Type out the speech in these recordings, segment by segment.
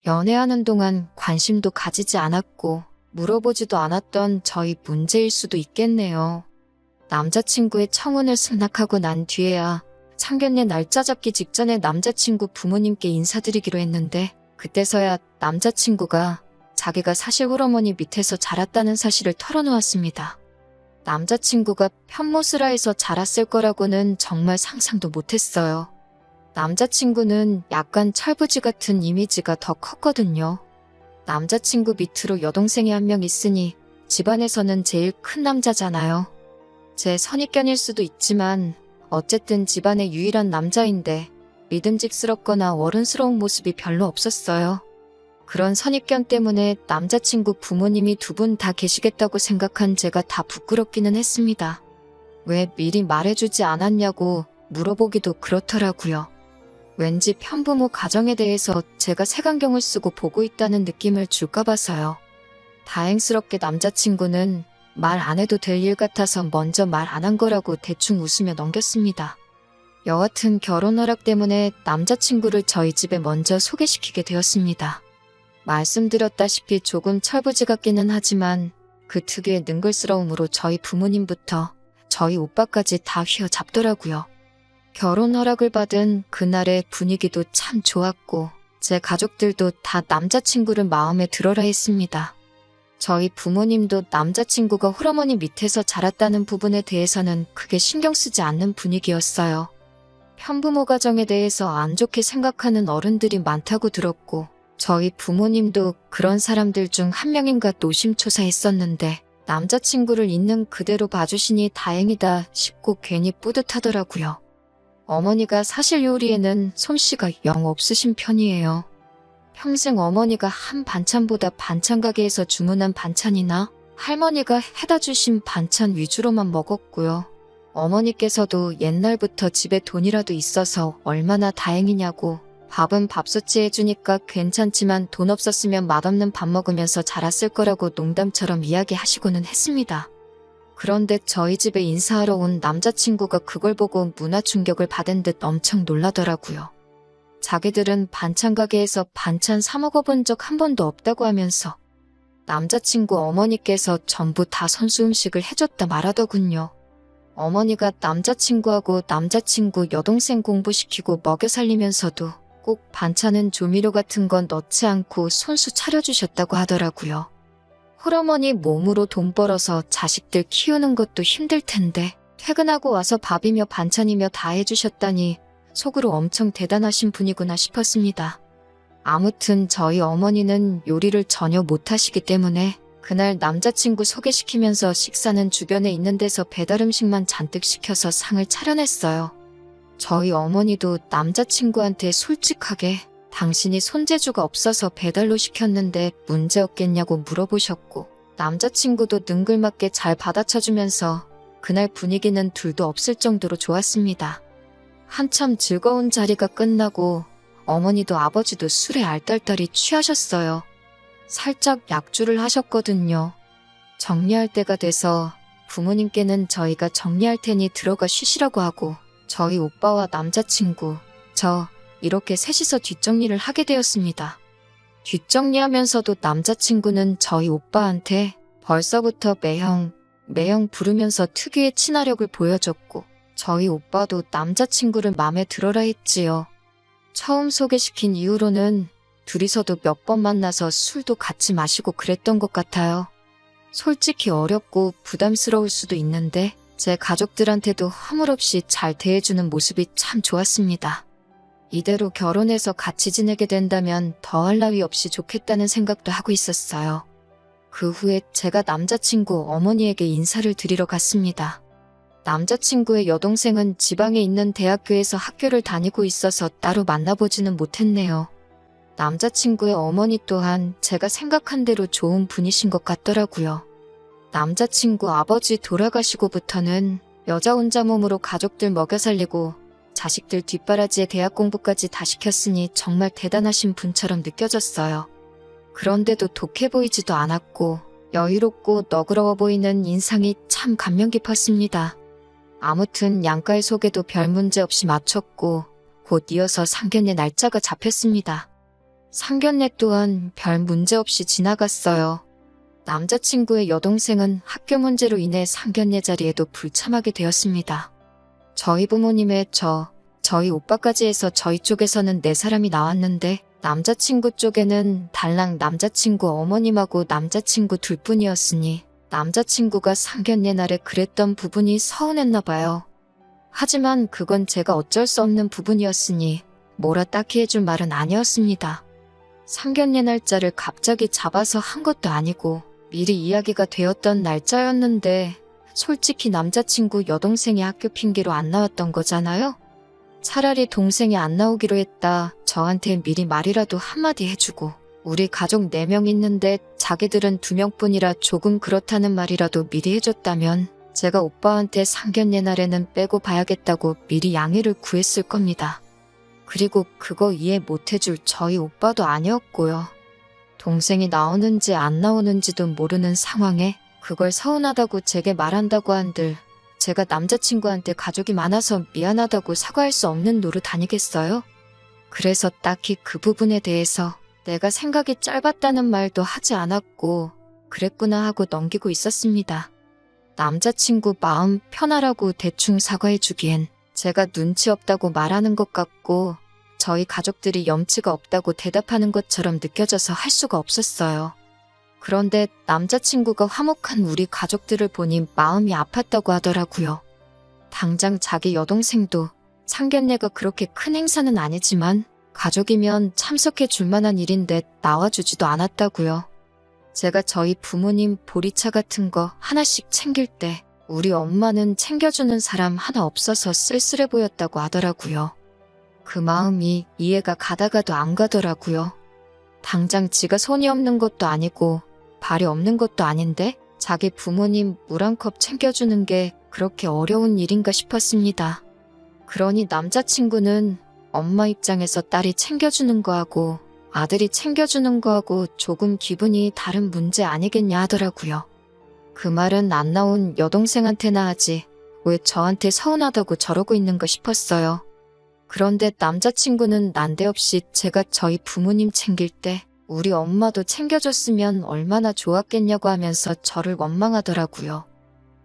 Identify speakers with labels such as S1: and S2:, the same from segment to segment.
S1: 연애하는 동안 관심도 가지지 않았고 물어보지도 않았던 저희 문제일 수도 있겠네요. 남자친구의 청혼을 승낙하고 난 뒤에야 상견례 날짜 잡기 직전에 남자친구 부모님께 인사드리기로 했는데 그때서야 남자친구가 자기가 사실 홀어머니 밑에서 자랐다는 사실을 털어놓았습니다. 남자친구가 편모스라에서 자랐을 거라고는 정말 상상도 못했어요. 남자친구는 약간 철부지 같은 이미지가 더 컸거든요. 남자친구 밑으로 여동생이 한 명 있으니 집안에서는 제일 큰 남자잖아요. 제 선입견일 수도 있지만 어쨌든 집안의 유일한 남자인데 믿음직스럽거나 어른스러운 모습이 별로 없었어요. 그런 선입견 때문에 남자친구 부모님이 두 분 다 계시겠다고 생각한 제가 다 부끄럽기는 했습니다. 왜 미리 말해주지 않았냐고 물어보기도 그렇더라고요. 왠지 편부모 가정에 대해서 제가 색안경을 쓰고 보고 있다는 느낌을 줄까 봐서요. 다행스럽게 남자친구는 말 안 해도 될 일 같아서 먼저 말 안 한 거라고 대충 웃으며 넘겼습니다. 여하튼 결혼 허락 때문에 남자친구를 저희 집에 먼저 소개시키게 되었습니다. 말씀드렸다시피 조금 철부지 같기는 하지만 그 특유의 능글스러움으로 저희 부모님부터 저희 오빠까지 다 휘어잡더라고요. 결혼 허락을 받은 그날의 분위기도 참 좋았고 제 가족들도 다 남자친구를 마음에 들어라 했습니다. 저희 부모님도 남자친구가 홀어머니 밑에서 자랐다는 부분에 대해서는 크게 신경 쓰지 않는 분위기였어요. 편부모 가정에 대해서 안 좋게 생각하는 어른들이 많다고 들었고 저희 부모님도 그런 사람들 중 한 명인가 노심초사했었는데 남자친구를 있는 그대로 봐주시니 다행이다 싶고 괜히 뿌듯하더라고요. 어머니가 사실 요리에는 솜씨가 영 없으신 편이에요. 평생 어머니가 한 반찬보다 반찬 가게에서 주문한 반찬이나 할머니가 해다 주신 반찬 위주로만 먹었고요. 어머니께서도 옛날부터 집에 돈이라도 있어서 얼마나 다행이냐고 밥은 밥솥이 해주니까 괜찮지만 돈 없었으면 맛없는 밥 먹으면서 자랐을 거라고 농담처럼 이야기하시고는 했습니다. 그런데 저희 집에 인사하러 온 남자친구가 그걸 보고 문화 충격을 받은 듯 엄청 놀라더라고요. 자기들은 반찬 가게에서 반찬 사 먹어본 적 한 번도 없다고 하면서 남자친구 어머니께서 전부 다 선수 음식을 해줬다 말하더군요. 어머니가 남자친구하고 남자친구 여동생 공부시키고 먹여 살리면서도 꼭 반찬은 조미료 같은 건 넣지 않고 손수 차려주셨다고 하더라고요. 홀어머니 몸으로 돈 벌어서 자식들 키우는 것도 힘들 텐데 퇴근하고 와서 밥이며 반찬이며 다 해주셨다니 속으로 엄청 대단하신 분이구나 싶었습니다. 아무튼 저희 어머니는 요리를 전혀 못하시기 때문에 그날 남자친구 소개시키면서 식사는 주변에 있는 데서 배달 음식만 잔뜩 시켜서 상을 차려냈어요. 저희 어머니도 남자친구한테 솔직하게 당신이 손재주가 없어서 배달로 시켰는데 문제 없겠냐고 물어보셨고 남자친구도 능글맞게 잘 받아쳐주면서 그날 분위기는 둘도 없을 정도로 좋았습니다. 한참 즐거운 자리가 끝나고 어머니도 아버지도 술에 알딸딸이 취하셨어요. 살짝 약주를 하셨거든요. 정리할 때가 돼서 부모님께는 저희가 정리할 테니 들어가 쉬시라고 하고 저희 오빠와 남자친구, 저 이렇게 셋이서 뒷정리를 하게 되었습니다. 뒷정리하면서도 남자친구는 저희 오빠한테 벌써부터 매형 부르면서 특유의 친화력을 보여줬고 저희 오빠도 남자친구를 맘에 들어라 했지요. 처음 소개시킨 이후로는 둘이서도 몇 번 만나서 술도 같이 마시고 그랬던 것 같아요. 솔직히 어렵고 부담스러울 수도 있는데 제 가족들한테도 허물없이 잘 대해주는 모습이 참 좋았습니다. 이대로 결혼해서 같이 지내게 된다면 더할 나위 없이 좋겠다는 생각도 하고 있었어요. 그 후에 제가 남자친구 어머니에게 인사를 드리러 갔습니다. 남자친구의 여동생은 지방에 있는 대학교에서 학교를 다니고 있어서 따로 만나보지는 못했네요. 남자친구의 어머니 또한 제가 생각한 대로 좋은 분이신 것 같더라고요. 남자친구 아버지 돌아가시고부터는 여자 혼자 몸으로 가족들 먹여 살리고 자식들 뒷바라지에 대학 공부까지 다 시켰으니 정말 대단하신 분처럼 느껴졌어요. 그런데도 독해 보이지도 않았고 여유롭고 너그러워 보이는 인상이 참 감명 깊었습니다. 아무튼 양가의 소개도 별 문제 없이 마쳤고 곧 이어서 상견례 날짜가 잡혔습니다. 상견례 또한 별 문제 없이 지나갔어요. 남자친구의 여동생은 학교 문제로 인해 상견례 자리에도 불참하게 되었습니다. 저희 부모님의 저희 오빠까지 해서 저희 쪽에서는 4사람이 나왔는데 남자친구 쪽에는 달랑 남자친구 어머님하고 남자친구 둘뿐이었으니 남자친구가 상견례 날에 그랬던 부분이 서운했나 봐요. 하지만 그건 제가 어쩔 수 없는 부분이었으니 뭐라 딱히 해줄 말은 아니었습니다. 상견례 날짜를 갑자기 잡아서 한 것도 아니고 미리 이야기가 되었던 날짜였는데 솔직히 남자친구 여동생이 학교 핑계로 안 나왔던 거잖아요? 차라리 동생이 안 나오기로 했다. 저한테 미리 말이라도 한마디 해주고 우리 가족 4명 있는데 자기들은 2명뿐이라 조금 그렇다는 말이라도 미리 해줬다면 제가 오빠한테 상견례 날에는 빼고 봐야겠다고 미리 양해를 구했을 겁니다. 그리고 그거 이해 못해줄 저희 오빠도 아니었고요. 동생이 나오는지 안 나오는지도 모르는 상황에 그걸 서운하다고 제게 말한다고 한들 제가 남자친구한테 가족이 많아서 미안하다고 사과할 수 없는 노릇 아니겠어요? 그래서 딱히 그 부분에 대해서 내가 생각이 짧았다는 말도 하지 않았고 그랬구나 하고 넘기고 있었습니다. 남자친구 마음 편하라고 대충 사과해주기엔 제가 눈치 없다고 말하는 것 같고 저희 가족들이 염치가 없다고 대답하는 것처럼 느껴져서 할 수가 없었어요. 그런데 남자친구가 화목한 우리 가족들을 보니 마음이 아팠다고 하더라고요. 당장 자기 여동생도 상견례가 그렇게 큰 행사는 아니지만 가족이면 참석해 줄 만한 일인데 나와주지도 않았다고요. 제가 저희 부모님 보리차 같은 거 하나씩 챙길 때 우리 엄마는 챙겨주는 사람 하나 없어서 쓸쓸해 보였다고 하더라고요. 그 마음이 이해가 가다가도 안 가더라고요. 당장 지가 손이 없는 것도 아니고 발이 없는 것도 아닌데 자기 부모님 물 한 컵 챙겨주는 게 그렇게 어려운 일인가 싶었습니다. 그러니 남자친구는 엄마 입장에서 딸이 챙겨주는 거하고 아들이 챙겨주는 거하고 조금 기분이 다른 문제 아니겠냐 하더라고요. 그 말은 안 나온 여동생한테나 하지 왜 저한테 서운하다고 저러고 있는가 싶었어요. 그런데 남자친구는 난데없이 제가 저희 부모님 챙길 때 우리 엄마도 챙겨줬으면 얼마나 좋았겠냐고 하면서 저를 원망하더라고요.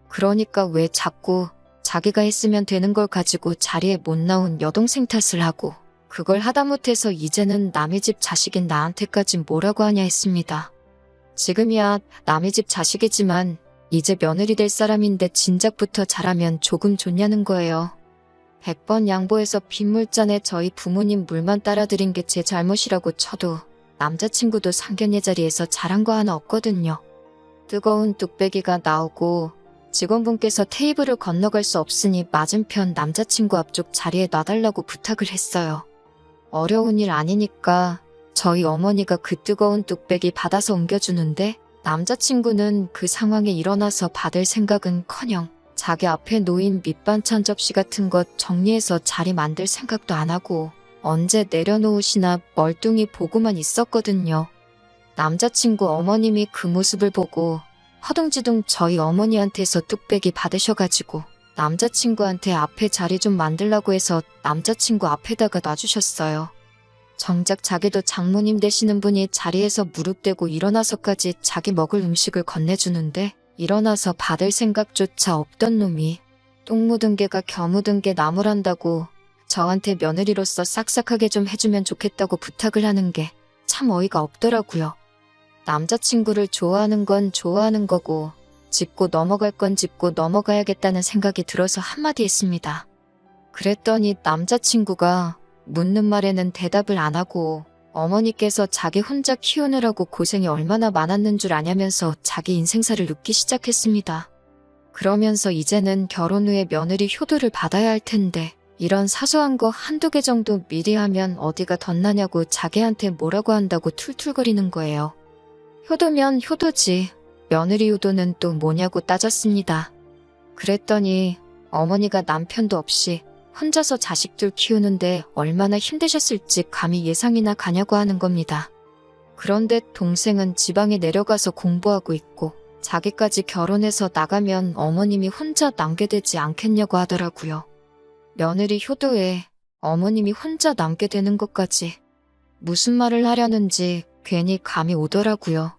S1: 그러니까 왜 자꾸 자기가 했으면 되는 걸 가지고 자리에 못 나온 여동생 탓을 하고 그걸 하다못해서 이제는 남의 집 자식인 나한테까지 뭐라고 하냐 했습니다. 지금이야 남의 집 자식이지만 이제 며느리 될 사람인데 진작부터 잘하면 조금 좋냐는 거예요. 100번 양보해서 빗물잔에 저희 부모님 물만 따라드린 게 제 잘못이라고 쳐도 남자친구도 상견례 자리에서 잘한 거 하나 없거든요. 뜨거운 뚝배기가 나오고 직원분께서 테이블을 건너갈 수 없으니 맞은편 남자친구 앞쪽 자리에 놔달라고 부탁을 했어요. 어려운 일 아니니까 저희 어머니가 그 뜨거운 뚝배기 받아서 옮겨주는데 남자친구는 그 상황에 일어나서 받을 생각은커녕 자기 앞에 놓인 밑반찬 접시 같은 것 정리해서 자리 만들 생각도 안 하고 언제 내려놓으시나 멀뚱히 보고만 있었거든요. 남자친구 어머님이 그 모습을 보고 허둥지둥 저희 어머니한테서 뚝배기 받으셔가지고 남자친구한테 앞에 자리 좀 만들라고 해서 남자친구 앞에다가 놔주셨어요. 정작 자기도 장모님 되시는 분이 자리에서 무릎 대고 일어나서까지 자기 먹을 음식을 건네주는데 일어나서 받을 생각조차 없던 놈이 똥 묻은 개가 겨 묻은 개 나무란다고 저한테 며느리로서 싹싹하게 좀 해주면 좋겠다고 부탁을 하는 게 참 어이가 없더라고요. 남자친구를 좋아하는 건 좋아하는 거고 짚고 넘어갈 건 짚고 넘어가야겠다는 생각이 들어서 한마디 했습니다. 그랬더니 남자친구가 묻는 말에는 대답을 안 하고 어머니께서 자기 혼자 키우느라고 고생이 얼마나 많았는 줄 아냐면서 자기 인생사를 눕기 시작했습니다. 그러면서 이제는 결혼 후에 며느리 효도를 받아야 할 텐데 이런 사소한 거 한두 개 정도 미리 하면 어디가 덧나냐고 자기한테 뭐라고 한다고 툴툴거리는 거예요. 효도면 효도지 며느리 효도는 또 뭐냐고 따졌습니다. 그랬더니 어머니가 남편도 없이 혼자서 자식들 키우는데 얼마나 힘드셨을지 감히 예상이나 가냐고 하는 겁니다. 그런데 동생은 지방에 내려가서 공부하고 있고 자기까지 결혼해서 나가면 어머님이 혼자 남게 되지 않겠냐고 하더라고요. 며느리 효도에 어머님이 혼자 남게 되는 것까지 무슨 말을 하려는지 괜히 감이 오더라고요.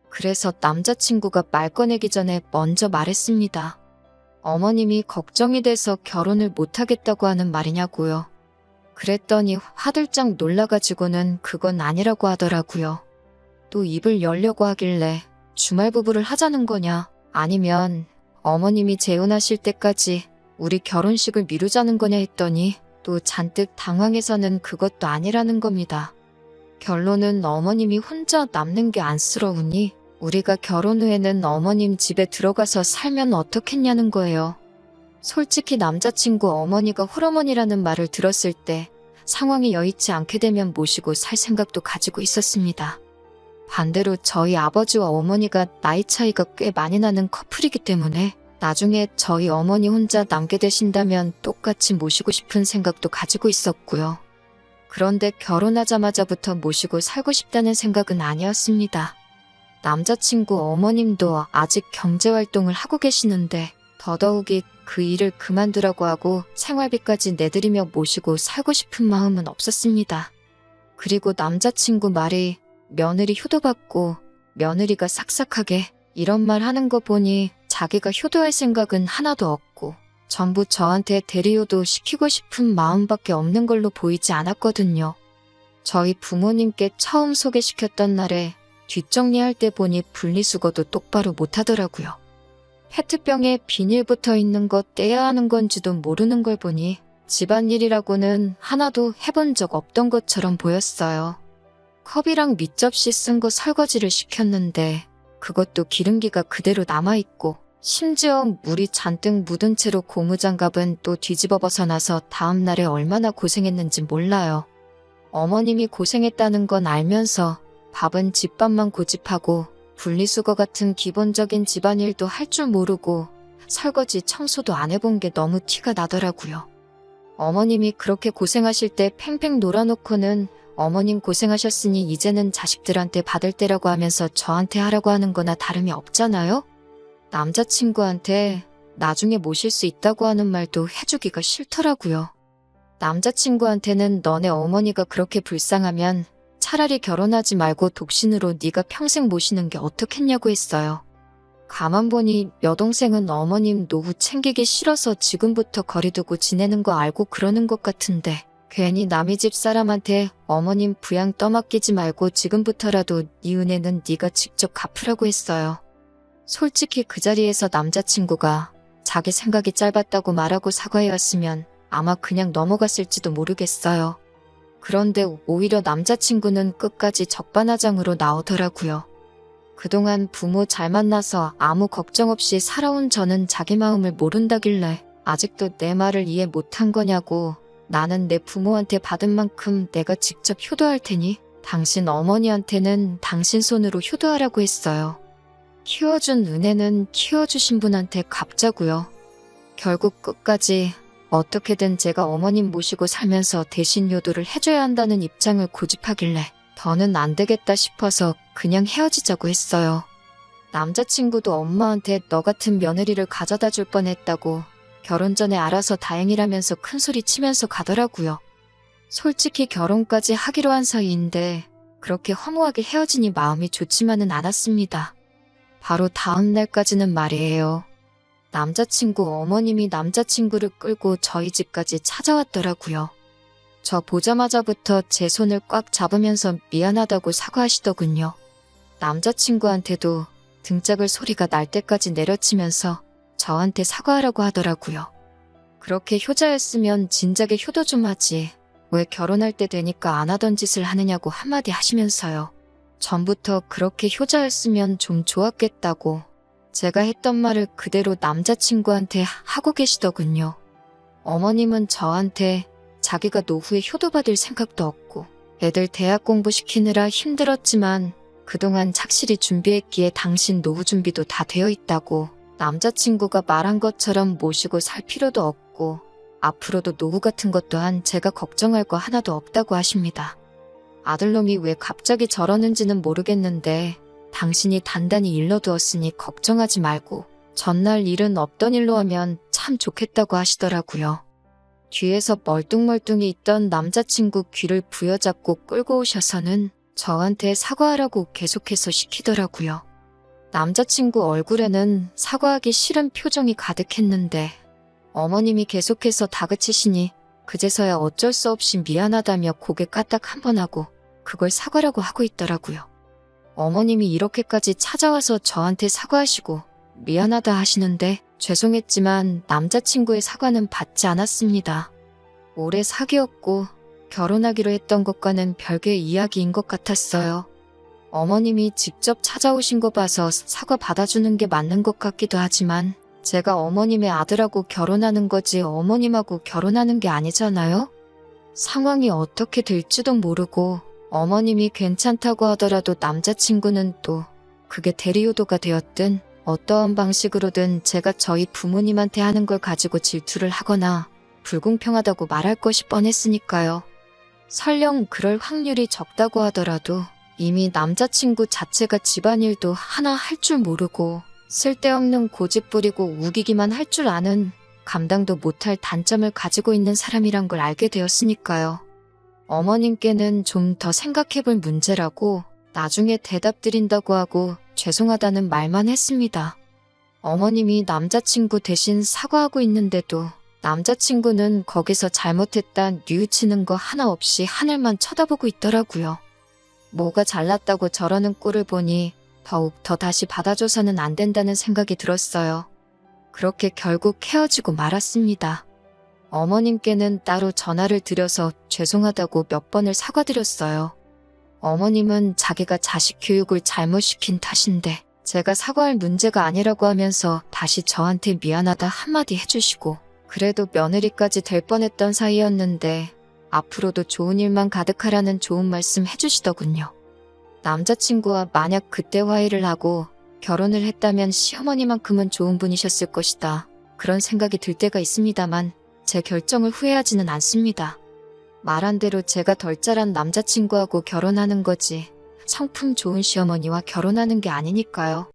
S1: 그래서 남자친구가 말 꺼내기 전에 먼저 말했습니다. 어머님이 걱정이 돼서 결혼을 못하겠다고 하는 말이냐고요. 그랬더니 화들짝 놀라가지고는 그건 아니라고 하더라고요. 또 입을 열려고 하길래 주말 부부를 하자는 거냐, 아니면 어머님이 재혼하실 때까지 우리 결혼식을 미루자는 거냐 했더니 또 잔뜩 당황해서는 그것도 아니라는 겁니다. 결론은 어머님이 혼자 남는 게 안쓰러우니 우리가 결혼 후에는 어머님 집에 들어가서 살면 어떻겠냐는 거예요. 솔직히 남자친구 어머니가 홀어머니라는 말을 들었을 때 상황이 여의치 않게 되면 모시고 살 생각도 가지고 있었습니다. 반대로 저희 아버지와 어머니가 나이 차이가 꽤 많이 나는 커플이기 때문에 나중에 저희 어머니 혼자 남게 되신다면 똑같이 모시고 싶은 생각도 가지고 있었고요. 그런데 결혼하자마자부터 모시고 살고 싶다는 생각은 아니었습니다. 남자친구 어머님도 아직 경제활동을 하고 계시는데 더더욱이 그 일을 그만두라고 하고 생활비까지 내드리며 모시고 살고 싶은 마음은 없었습니다. 그리고 남자친구 말이 며느리 효도받고 며느리가 싹싹하게 이런 말 하는 거 보니 자기가 효도할 생각은 하나도 없고 전부 저한테 대리효도 시키고 싶은 마음밖에 없는 걸로 보이지 않았거든요. 저희 부모님께 처음 소개시켰던 날에 뒷정리할 때 보니 분리수거도 똑바로 못하더라고요. 페트병에 비닐 붙어 있는 거 떼야 하는 건지도 모르는 걸 보니 집안일이라고는 하나도 해본 적 없던 것처럼 보였어요. 컵이랑 밑접시 쓴 거 설거지를 시켰는데 그것도 기름기가 그대로 남아있고 심지어 물이 잔뜩 묻은 채로 고무장갑은 또 뒤집어 벗어나서 다음날에 얼마나 고생했는지 몰라요. 어머님이 고생했다는 건 알면서 밥은 집밥만 고집하고 분리수거 같은 기본적인 집안일도 할 줄 모르고 설거지 청소도 안 해본 게 너무 티가 나더라고요. 어머님이 그렇게 고생하실 때 팽팽 놀아놓고는 어머님 고생하셨으니 이제는 자식들한테 받을 때라고 하면서 저한테 하라고 하는 거나 다름이 없잖아요? 남자친구한테 나중에 모실 수 있다고 하는 말도 해주기가 싫더라고요. 남자친구한테는 너네 어머니가 그렇게 불쌍하면 차라리 결혼하지 말고 독신으로 네가 평생 모시는 게 어떻겠냐고 했어요. 가만 보니 여동생은 어머님 노후 챙기기 싫어서 지금부터 거리두고 지내는 거 알고 그러는 것 같은데 괜히 남의 집 사람한테 어머님 부양 떠맡기지 말고 지금부터라도 네 은혜는 네가 직접 갚으라고 했어요. 솔직히 그 자리에서 남자친구가 자기 생각이 짧았다고 말하고 사과해왔으면 아마 그냥 넘어갔을지도 모르겠어요. 그런데 오히려 남자친구는 끝까지 적반하장으로 나오더라고요. 그동안 부모 잘 만나서 아무 걱정 없이 살아온 저는 자기 마음을 모른다길래 아직도 내 말을 이해 못한 거냐고 나는 내 부모한테 받은 만큼 내가 직접 효도할 테니 당신 어머니한테는 당신 손으로 효도하라고 했어요. 키워준 은혜는 키워주신 분한테 갚자고요. 결국 끝까지 어떻게든 제가 어머님 모시고 살면서 대신 효도를 해줘야 한다는 입장을 고집하길래 더는 안 되겠다 싶어서 그냥 헤어지자고 했어요. 남자친구도 엄마한테 너 같은 며느리를 가져다 줄 뻔했다고 결혼 전에 알아서 다행이라면서 큰소리 치면서 가더라고요. 솔직히 결혼까지 하기로 한 사이인데 그렇게 허무하게 헤어지니 마음이 좋지만은 않았습니다. 바로 다음 날까지는 말이에요. 남자친구 어머님이 남자친구를 끌고 저희 집까지 찾아왔더라고요. 저 보자마자부터 제 손을 꽉 잡으면서 미안하다고 사과하시더군요. 남자친구한테도 등짝을 소리가 날 때까지 내려치면서 저한테 사과하라고 하더라고요. 그렇게 효자였으면 진작에 효도 좀 하지. 왜 결혼할 때 되니까 안 하던 짓을 하느냐고 한마디 하시면서요. 전부터 그렇게 효자였으면 좀 좋았겠다고 제가 했던 말을 그대로 남자친구한테 하고 계시더군요. 어머님은 저한테 자기가 노후에 효도받을 생각도 없고 애들 대학 공부시키느라 힘들었지만 그동안 착실히 준비했기에 당신 노후 준비도 다 되어 있다고 남자친구가 말한 것처럼 모시고 살 필요도 없고 앞으로도 노후 같은 것 또한 제가 걱정할 거 하나도 없다고 하십니다. 아들놈이 왜 갑자기 저러는지는 모르겠는데 당신이 단단히 일러두었으니 걱정하지 말고 전날 일은 없던 일로 하면 참 좋겠다고 하시더라고요. 뒤에서 멀뚱멀뚱히 있던 남자친구 귀를 부여잡고 끌고 오셔서는 저한테 사과하라고 계속해서 시키더라고요. 남자친구 얼굴에는 사과하기 싫은 표정이 가득했는데 어머님이 계속해서 다그치시니 그제서야 어쩔 수 없이 미안하다며 고개 까딱 한 번 하고 그걸 사과라고 하고 있더라고요. 어머님이 이렇게까지 찾아와서 저한테 사과하시고 미안하다 하시는데 죄송했지만 남자친구의 사과는 받지 않았습니다. 오래 사귀었고 결혼하기로 했던 것과는 별개의 이야기인 것 같았어요. 어머님이 직접 찾아오신 거 봐서 사과 받아주는 게 맞는 것 같기도 하지만 제가 어머님의 아들하고 결혼하는 거지 어머님하고 결혼하는 게 아니잖아요? 상황이 어떻게 될지도 모르고 어머님이 괜찮다고 하더라도 남자친구는 또 그게 대리효도가 되었든 어떠한 방식으로든 제가 저희 부모님한테 하는 걸 가지고 질투를 하거나 불공평하다고 말할 것이 뻔했으니까요. 설령 그럴 확률이 적다고 하더라도 이미 남자친구 자체가 집안일도 하나 할 줄 모르고 쓸데없는 고집 부리고 우기기만 할 줄 아는 감당도 못할 단점을 가지고 있는 사람이란 걸 알게 되었으니까요. 어머님께는 좀 더 생각해볼 문제라고 나중에 대답 드린다고 하고 죄송하다는 말만 했습니다. 어머님이 남자친구 대신 사과하고 있는데도 남자친구는 거기서 잘못했다 뉘우치는 거 하나 없이 하늘만 쳐다보고 있더라고요. 뭐가 잘났다고 저러는 꼴을 보니 더욱 더 다시 받아줘서는 안 된다는 생각이 들었어요. 그렇게 결국 헤어지고 말았습니다. 어머님께는 따로 전화를 드려서 죄송하다고 몇 번을 사과드렸어요. 어머님은 자기가 자식 교육을 잘못 시킨 탓인데 제가 사과할 문제가 아니라고 하면서 다시 저한테 미안하다 한마디 해주시고 그래도 며느리까지 될 뻔했던 사이였는데 앞으로도 좋은 일만 가득하라는 좋은 말씀 해주시더군요. 남자친구와 만약 그때 화해를 하고 결혼을 했다면 시어머니만큼은 좋은 분이셨을 것이다. 그런 생각이 들 때가 있습니다만 제 결정을 후회하지는 않습니다. 말한 대로 제가 덜 자란 남자친구하고 결혼하는 거지 성품 좋은 시어머니와 결혼하는 게 아니니까요.